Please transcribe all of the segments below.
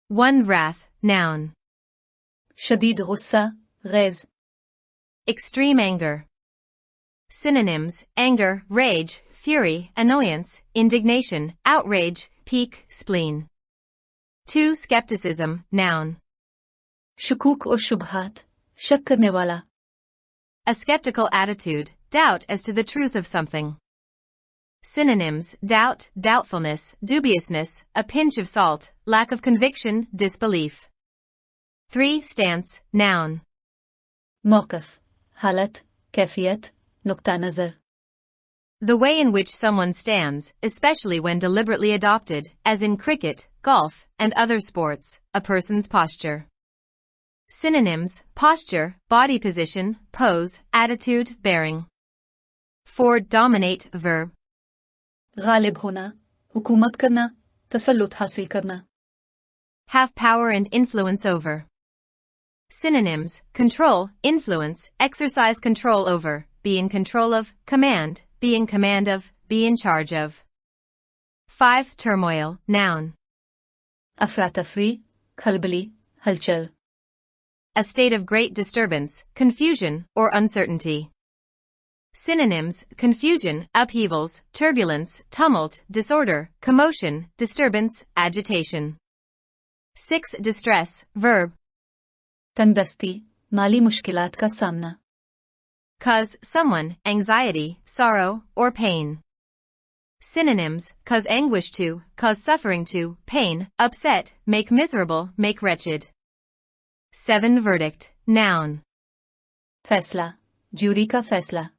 1 wrath, noun. شديد غصة غاز. Extreme anger. Synonyms: anger, rage, fury, annoyance, indignation, outrage, pique, spleen. 2 skepticism, noun. شكوك और शुबहात शक करने वाला. A skeptical attitude, doubt as to the truth of something. Synonyms: doubt, doubtfulness, dubiousness, a pinch of salt, lack of conviction, disbelief. 3 stance, noun. موقف حالت كيفية نقطة نظر. The way in which someone stands, especially when deliberately adopted, as in cricket, golf, and other sports, a person's posture. Synonyms: posture, body position, pose, attitude, bearing. 4 dominate, verb. غالب होना हुकूमत करना तसल्लुत हासिल करना. Have power and influence over. Synonyms: control, influence, exercise control over, be in control of, command, be in command of, be in charge of. 5 turmoil, noun. अफरातफरी खलबली हलचल. A state of great disturbance, confusion, or uncertainty. Synonyms: confusion, upheavals, turbulence, tumult, disorder, commotion, disturbance, agitation. 6 distress, verb. तंगदस्ती माली मुश्किलात का सामना. Cause someone anxiety, sorrow, or pain. Synonyms: cause anguish to, cause suffering to, pain, upset, make miserable, make wretched. 7 verdict, noun. फैसला jury का फैसला.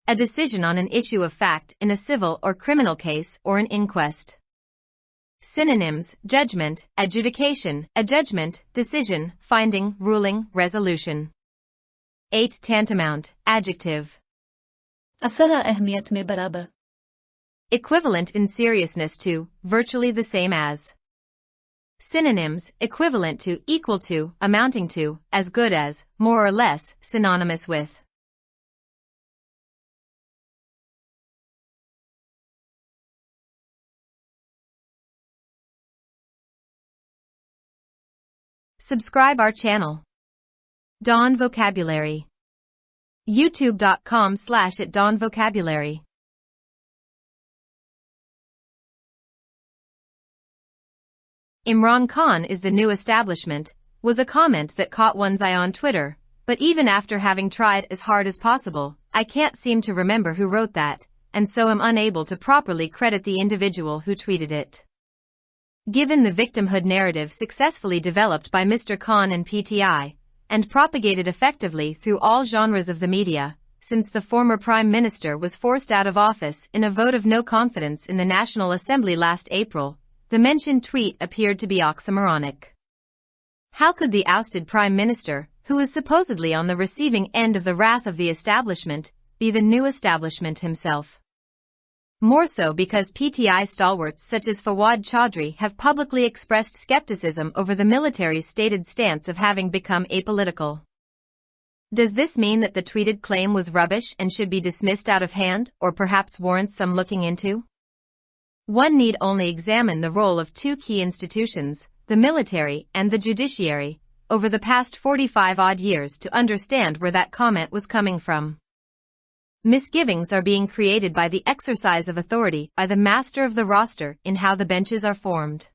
A decision on an issue of fact in a civil or criminal case or an inquest. Synonyms: judgment, adjudication, adjudgment, decision, finding, ruling, resolution. 8 tantamount, adjective. असरा अहमियत में बराबर. Equivalent in seriousness to, virtually the same as. Synonyms: equivalent to, equal to, amounting to, as good as, more or less, synonymous with. Subscribe our channel. Dawn Vocabulary. youtube.com/@dawnvocabulary. Imran Khan is the new establishment, was a comment that caught one's eye on Twitter, but even after having tried as hard as possible, I can't seem to remember who wrote that, and so am unable to properly credit the individual who tweeted it. Given the victimhood narrative successfully developed by Mr. Khan and PTI, and propagated effectively through all genres of the media, since the former Prime Minister was forced out of office in a vote of no confidence in the National Assembly last April, the mentioned tweet appeared to be oxymoronic. How could the ousted Prime Minister, who is supposedly on the receiving end of the wrath of the establishment, be the new establishment himself? More so because PTI stalwarts such as Fawad Chaudhry have publicly expressed skepticism over the military's stated stance of having become apolitical. Does this mean that the tweeted claim was rubbish and should be dismissed out of hand, or perhaps warrants some looking into? One need only examine the role of 2 key institutions, the military and the judiciary, over the past 45-odd years to understand where that comment was coming from. Misgivings are being created by the exercise of authority by the master of the roster in how the benches are formed.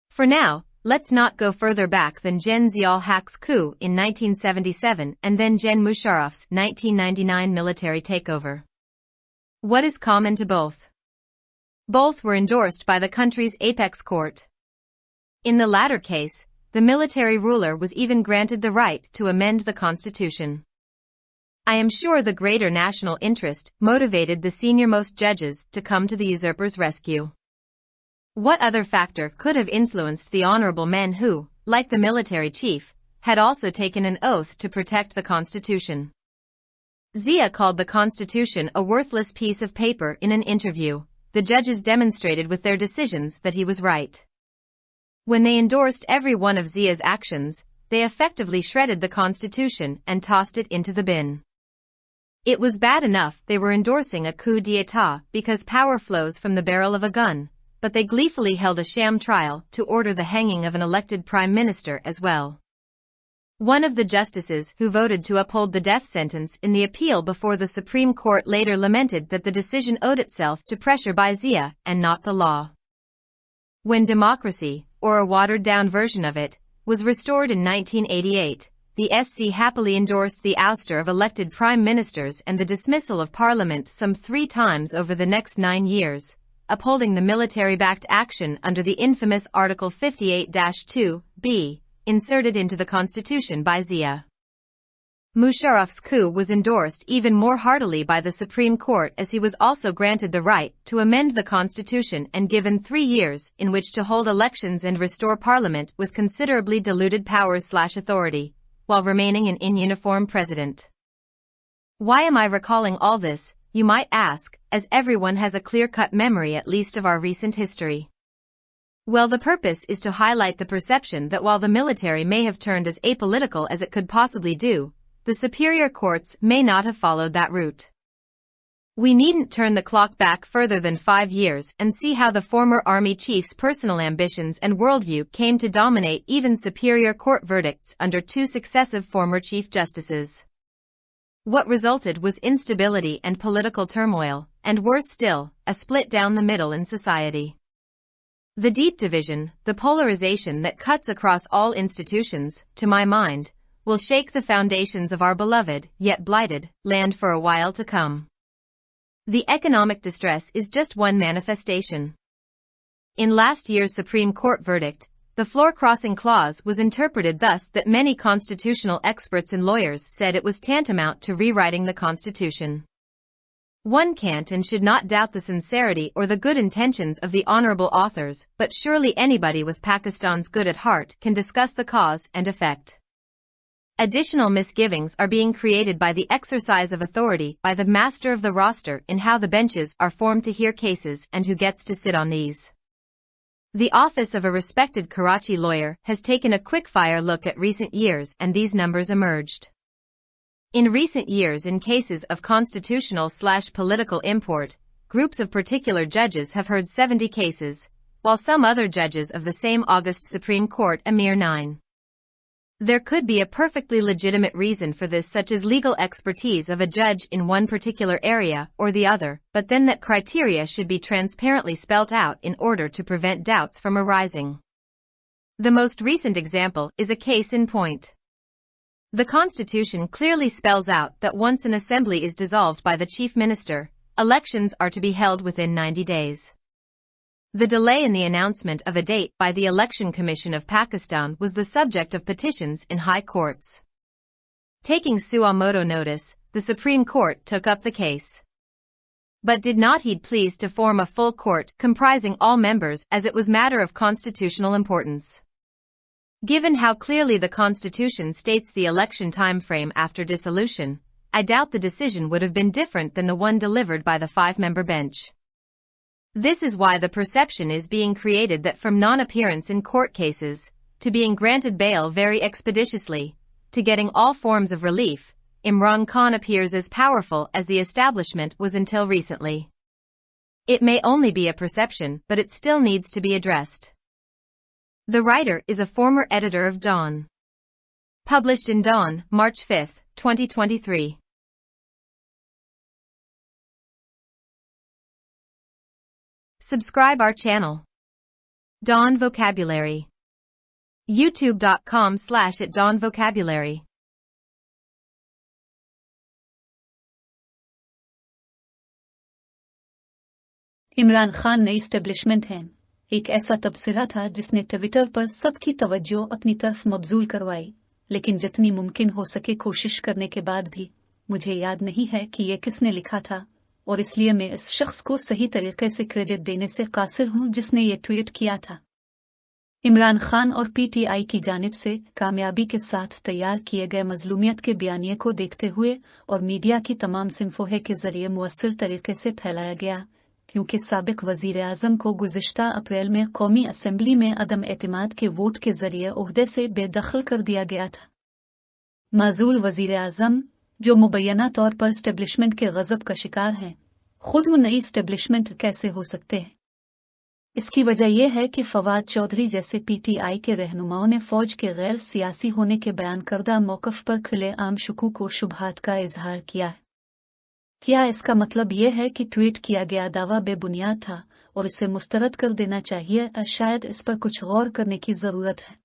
For now, let's not go further back than Gen Ziaul Haq's coup in 1977 and then Gen Musharraf's 1999 military takeover. What is common to both? Both were endorsed by the country's apex court. In the latter case, the military ruler was even granted the right to amend the constitution. I am sure the greater national interest motivated the senior-most judges to come to the usurper's rescue. What other factor could have influenced the honorable men who, like the military chief, had also taken an oath to protect the Constitution? Zia called the Constitution a worthless piece of paper in an interview. The judges demonstrated with their decisions that he was right. When they endorsed every one of Zia's actions, they effectively shredded the Constitution and tossed it into the bin. It was bad enough they were endorsing a coup d'etat because power flows from the barrel of a gun, but they gleefully held a sham trial to order the hanging of an elected prime minister as well. One of the justices who voted to uphold the death sentence in the appeal before the Supreme Court later lamented that the decision owed itself to pressure by Zia and not the law. When democracy, or a watered-down version of it, was restored in 1988, the SC happily endorsed the ouster of elected prime ministers and the dismissal of parliament some 3 times over the next 9 years, upholding the military-backed action under the infamous Article 58-2b, inserted into the constitution by Zia. Musharraf's coup was endorsed even more heartily by the Supreme Court, as he was also granted the right to amend the constitution and given 3 years in which to hold elections and restore parliament with considerably diluted powers/authority, while remaining an in-uniform president. Why am I recalling all this, you might ask, as everyone has a clear-cut memory at least of our recent history? Well, the purpose is to highlight the perception that while the military may have turned as apolitical as it could possibly do, the superior courts may not have followed that route. We needn't turn the clock back further than 5 years and see how the former army chief's personal ambitions and worldview came to dominate even superior court verdicts under 2 successive former chief justices. What resulted was instability and political turmoil, and worse still, a split down the middle in society. The deep division, the polarization that cuts across all institutions, to my mind, will shake the foundations of our beloved, yet blighted, land for a while to come. The economic distress is just one manifestation. In last year's Supreme Court verdict, the floor-crossing clause was interpreted thus that many constitutional experts and lawyers said it was tantamount to rewriting the Constitution. One can't and should not doubt the sincerity or the good intentions of the honorable authors, but surely anybody with Pakistan's good at heart can discuss the cause and effect. Additional misgivings are being created by the exercise of authority by the master of the roster in how the benches are formed to hear cases and who gets to sit on these. The office of a respected Karachi lawyer has taken a quick-fire look at recent years, and these numbers emerged. In recent years, in cases of constitutional/political import, groups of particular judges have heard 70 cases, while some other judges of the same August Supreme Court a mere 9. There could be a perfectly legitimate reason for this, such as legal expertise of a judge in one particular area or the other, but then that criteria should be transparently spelt out in order to prevent doubts from arising. The most recent example is a case in point. The Constitution clearly spells out that once an assembly is dissolved by the chief minister, elections are to be held within 90 days. The delay in the announcement of a date by the Election Commission of Pakistan was the subject of petitions in high courts. Taking suo motu notice, the Supreme Court took up the case, but did not heed pleas to form a full court comprising all members, as it was matter of constitutional importance. Given how clearly the Constitution states the election time frame after dissolution, I doubt the decision would have been different than the one delivered by the 5-member bench. This is why the perception is being created that from non-appearance in court cases, to being granted bail very expeditiously, to getting all forms of relief, Imran Khan appears as powerful as the establishment was until recently. It may only be a perception, but it still needs to be addressed. The writer is a former editor of Dawn. Published in Dawn, March 5, 2023. Subscribe our channel. Dawn Vocabulary. YouTube.com/@DawnVocabulary. Imran Khan नई establishment हैं। एक ऐसा तबसरा था जिसने Twitter पर सबकी तवज्जो अपनी तरफ मबजूल करवाई, लेकिन जितनी मुमकिन हो सके कोशिश करने के बाद भी मुझे याद नहीं है कि ये किसने लिखा था, और इसलिए मैं इस शख्स को सही तरीके से क्रेडिट देने से कासिर हूं जिसने ये ट्वीट किया था। इमरान खान और पीटीआई की जानिब से कामयाबी के साथ तैयार किए गए मजलूमियत के बयानिए को देखते हुए और मीडिया की तमाम सिंफोहे के जरिए मुअस्सिर तरीके से फैलाया गया, क्योंकि साबिक वजीर आज़म को गुज़िश्ता अप्रैल में कौमी असम्बली में अदम एतमाद के वोट के जरिए ओहदे से बेदखल कर दिया गया था। माजूल वजीर आज़म, जो मुबैना तौर पर एस्टेब्लिशमेंट के गज़ब का शिकार हैं, खुद वो नई एस्टेब्लिशमेंट कैसे हो सकते हैं? इसकी वजह यह है कि फवाद चौधरी जैसे पीटीआई के रहनुमाओं ने फौज के गैर सियासी होने के बयान करदा मौक़िफ़ पर खुलेआम शुकूक व शुबहात का इजहार किया है। क्या इसका मतलब यह है कि ट्वीट किया गया दावा बेबुनियाद था और इसे मुस्तरद कर देना चाहिए, या शायद इस पर कुछ गौर करने की ज़रूरत है?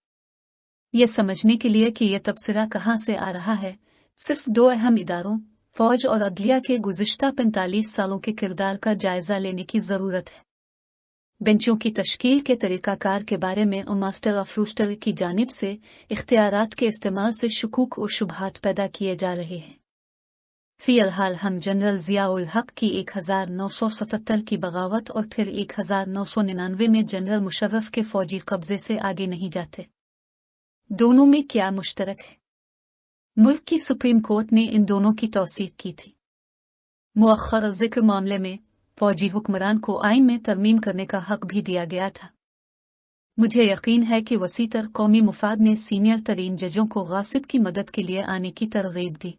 ये समझने के लिए कि यह तबसरा कहाँ से आ रहा है, सिर्फ दो अहम इदारों फौज और अदलिया के गुज़िश्ता 45 सालों के किरदार का जायज़ा लेने की ज़रूरत है। बेंचों की तश्कील के तरीक़ाकार के बारे में मास्टर ऑफ रूस्टर की जानिब से इख्तियारात के इस्तेमाल से शुकूक और शुबहात पैदा किए जा रहे हैं। फ़िलहाल हम जनरल ज़ियाउल हक़ की 1977 की बगावत और फिर 1999 में जनरल मुशर्रफ के फ़ौजी कब्ज़े से आगे नहीं जाते। दोनों में क्या मुश्तरक है? मुल्क की सुप्रीम कोर्ट ने इन दोनों की तौसीक़ की थी। मुअख्खर ज़िक्र मामले में फ़ौजी हुक्मरान को आइन में तरमीम करने का हक़ भी दिया गया था। मुझे यकीन है कि वसीतर कौमी मुफाद ने सीनियर तरीन जजों को गासिब की मदद के लिए आने की तरग़ीब दी।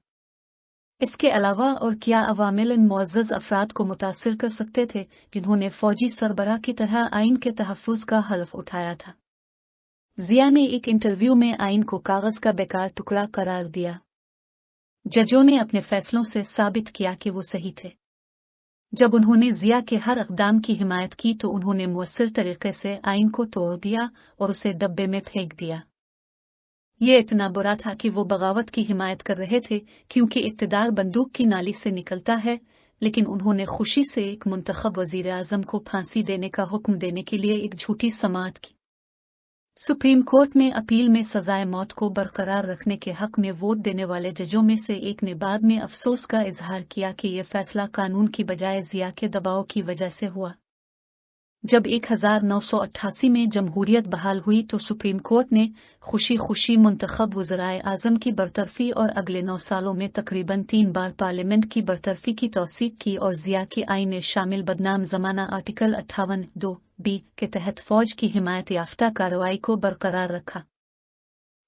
इसके अलावा और क्या अवामिल इन मुअज़्ज़ज़ अफ़राद को मुतासिर कर सकते थे जिन्होंने फ़ौजी सरबराह की तरह आइन के तहफ़्फ़ुज़ का हल्फ़ उठाया था? ज़िया ने एक इंटरव्यू में आइन को कागज़ का बेकार टुकड़ा करार दिया। जजों ने अपने फ़ैसलों से साबित किया कि वो सही थे। जब उन्होंने ज़िया के हर इक़दाम की हिमायत की तो उन्होंने मुअस्सिर तरीक़े से आइन को तोड़ दिया और उसे डब्बे में फेंक दिया। ये इतना बुरा था कि वो बगावत की हिमायत कर रहे थे क्योंकि इक़्तिदार बंदूक की नाली से निकलता है, लेकिन उन्होंने खुशी से एक मुंतखब वज़ीर आज़म को फांसी देने का हुक्म देने के लिए एक झूठी समाअत की। सुप्रीम कोर्ट में अपील में सजाए मौत को बरकरार रखने के हक़ में वोट देने वाले जजों में से एक ने बाद में अफसोस का इजहार किया कि यह फैसला कानून की बजाय ज़िया के दबाव की वजह से हुआ। जब 1988 में जमहूरियत बहाल हुई तो सुप्रीम कोर्ट ने खुशी खुशी मुंतखब वज़राए आज़म की बरतरफी और अगले 9 सालों में तकरीबन 3 बार पार्लियामेंट की बरतरफी की तौसीक़ की और ज़िया के आइन में शामिल बदनाम ज़माना आर्टिकल 58(2)(b) के तहत फ़ौज की हिमायत याफ्ता कार्रवाई को बरकरार रखा।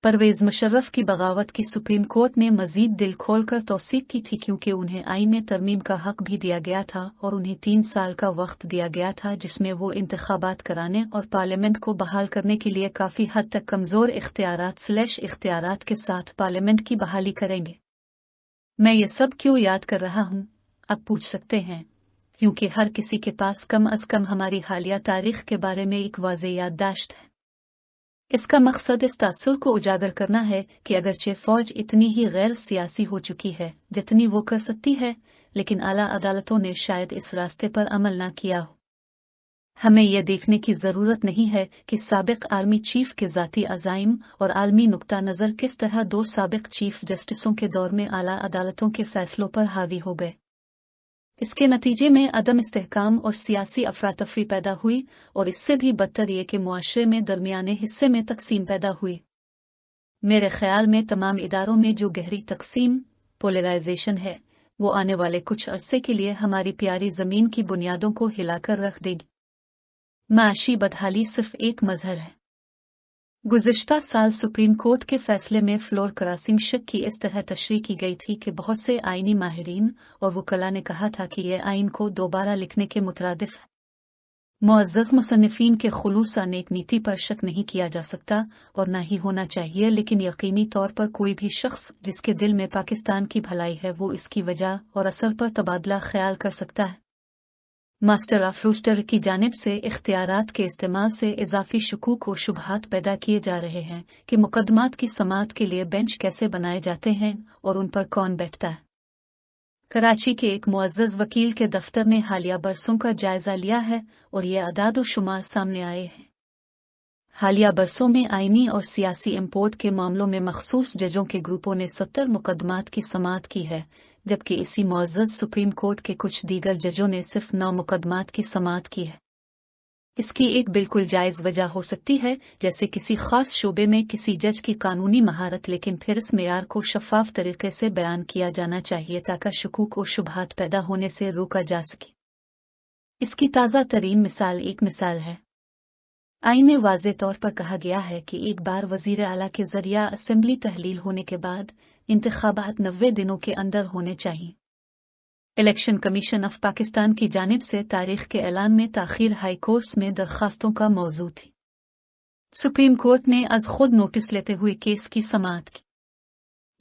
परवेज़ मुशर्रफ की बगावत की सुप्रीम कोर्ट ने मज़ीद दिल खोलकर तौसीक़ की थी क्योंकि उन्हें आइन में तरमीम का हक़ भी दिया गया था और उन्हें 3 साल का वक्त दिया गया था जिसमें वो इंतख़ाबात कराने और पार्लियामेंट को बहाल करने के लिए काफ़ी हद तक कमज़ोर इख्तियारात के साथ पार्लियामेंट की बहाली करेंगे। मैं ये सब क्यों याद कर रहा हूँ, आप पूछ सकते हैं। क्योंकि हर किसी के पास कम अज़ कम हमारी हालिया तारीख़ के बारे में एक वाज़े याददाश्त है। इसका मकसद इस तासुर को उजागर करना है कि अगरचे फ़ौज इतनी ही गैर सियासी हो चुकी है जितनी वो कर सकती है, लेकिन आला अदालतों ने शायद इस रास्ते पर अमल ना किया हो। हमें यह देखने की ज़रूरत नहीं है कि साबिक़ आर्मी चीफ के ज़ाती अज़ाइम और आलमी नुक्ता नज़र किस तरह 2 साबिक़ चीफ जस्टिसों के दौर में आला अदालतों के फ़ैसलों पर हावी हो गए। इसके नतीजे में अदम इस्तेहकाम और सियासी अफरा-तफरी पैदा हुई और इससे भी बदतर ये कि मुआशरे में दरमियाने हिस्से में तकसीम पैदा हुई। मेरे ख्याल में तमाम इदारों में जो गहरी तकसीम पोलराइजेशन है वो आने वाले कुछ अरसे के लिए हमारी प्यारी ज़मीन की बुनियादों को हिलाकर रख देगी। माशी बदहाली सिर्फ एक मज़हर है। गुज़िश्ता साल सुप्रीम कोर्ट के फैसले में फ्लोर क्रॉसिंग शिप की इस तरह तशरीह की गई थी कि बहुत से आईनी माहिरीन और वकला ने कहा था कि यह आइन को दोबारा लिखने के मुतरादिफ है। मुअज़्ज़ज़ मुसन्निफ़ीन के खुलूस नेक नीति पर शक नहीं किया जा सकता और ना ही होना चाहिए, लेकिन यकीनी तौर पर कोई भी शख्स जिसके दिल में पाकिस्तान की भलाई है वो इसकी वजह और असर पर तबादला ख्याल कर सकता है। मास्टर ऑफ रूस्टर की जानिब से इख्तियारात के इस्तेमाल से इजाफी शुकूक और शुबहात पैदा किए जा रहे हैं कि मुकदमात की समाअत के लिए बेंच कैसे बनाए जाते हैं और उन पर कौन बैठता है। कराची के एक मुअज़्ज़ज़ वकील के दफ्तर ने हालिया बरसों का जायजा लिया है और ये अदाद व शुमार सामने आए हैं। हालिया बरसों में आईनी और सियासी इम्पोर्ट के मामलों में मखसूस जजों के ग्रुपों ने 70 मुकदमात की समाअत की है, जबकि इसी मुअज़्ज़ज़ सुप्रीम कोर्ट के कुछ दीगर जजों ने सिर्फ 9 मुकदमात की समाअत की है। इसकी एक बिल्कुल जायज़ वजह हो सकती है, जैसे किसी खास शोबे में किसी जज की कानूनी महारत, लेकिन फिर इस मेयार को शफ़ाफ तरीके से बयान किया जाना चाहिए ताकि शुकूक और शुबहात पैदा होने से रोका जा सके। इसकी ताज़ा तरीन एक मिसाल है। आइन में वाज़े तौर पर कहा गया है कि एक बार वज़ीर आला के ज़रिया असेंबली तहलील होने के बाद इंतख़ाबात 90 दिनों के अंदर होने चाहिए। इलेक्शन कमीशन ऑफ पाकिस्तान की जानिब से तारीख के ऐलान में ताखीर हाई कोर्ट्स में दरखास्तों का मौजू थी। सुप्रीम कोर्ट ने आज खुद नोटिस लेते हुए केस की समाअत की,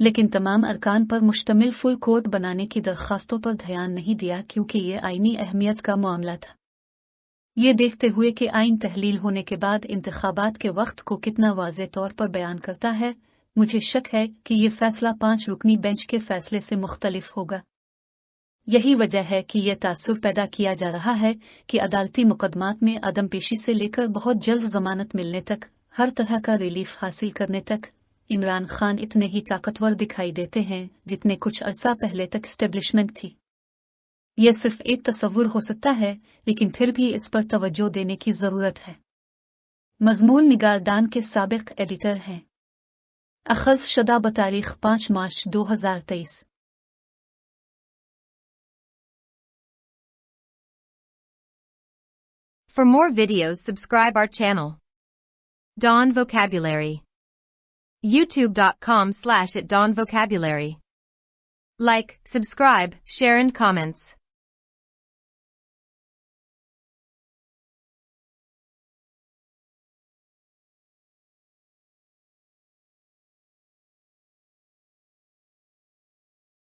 लेकिन तमाम अरकान पर मुश्तमिल फुल कोर्ट बनाने की दरखास्तों पर ध्यान नहीं दिया क्योंकि ये आईनी अहमियत का मामला था। ये देखते हुए कि आइन तहलील होने के बाद इंतखाबात के वक्त को कितना वाज़ेह तौर पर बयान करता है, मुझे शक है कि ये फैसला 5 रुकनी बेंच के फैसले से मुख्तलिफ होगा। यही वजह है कि यह तासुर पैदा किया जा रहा है कि अदालती मुकदमात में अदम पेशी से लेकर बहुत जल्द जमानत मिलने तक, हर तरह का रिलीफ हासिल करने तक इमरान खान इतने ही ताकतवर दिखाई देते हैं जितने कुछ अरसा पहले तक एस्टेब्लिशमेंट थी। यह सिर्फ एक तस्वुर हो सकता है, लेकिन फिर भी इस पर तवज्जो देने की जरूरत है। मजमून निगार दान के साबिक एडिटर हैं। अखज़ शुदा बतारीख 5 मार्च 2023। For more videos, subscribe our channel. Dawn Vocabulary. YouTube.com/@dawnvocabulary. Like, subscribe, share and comments.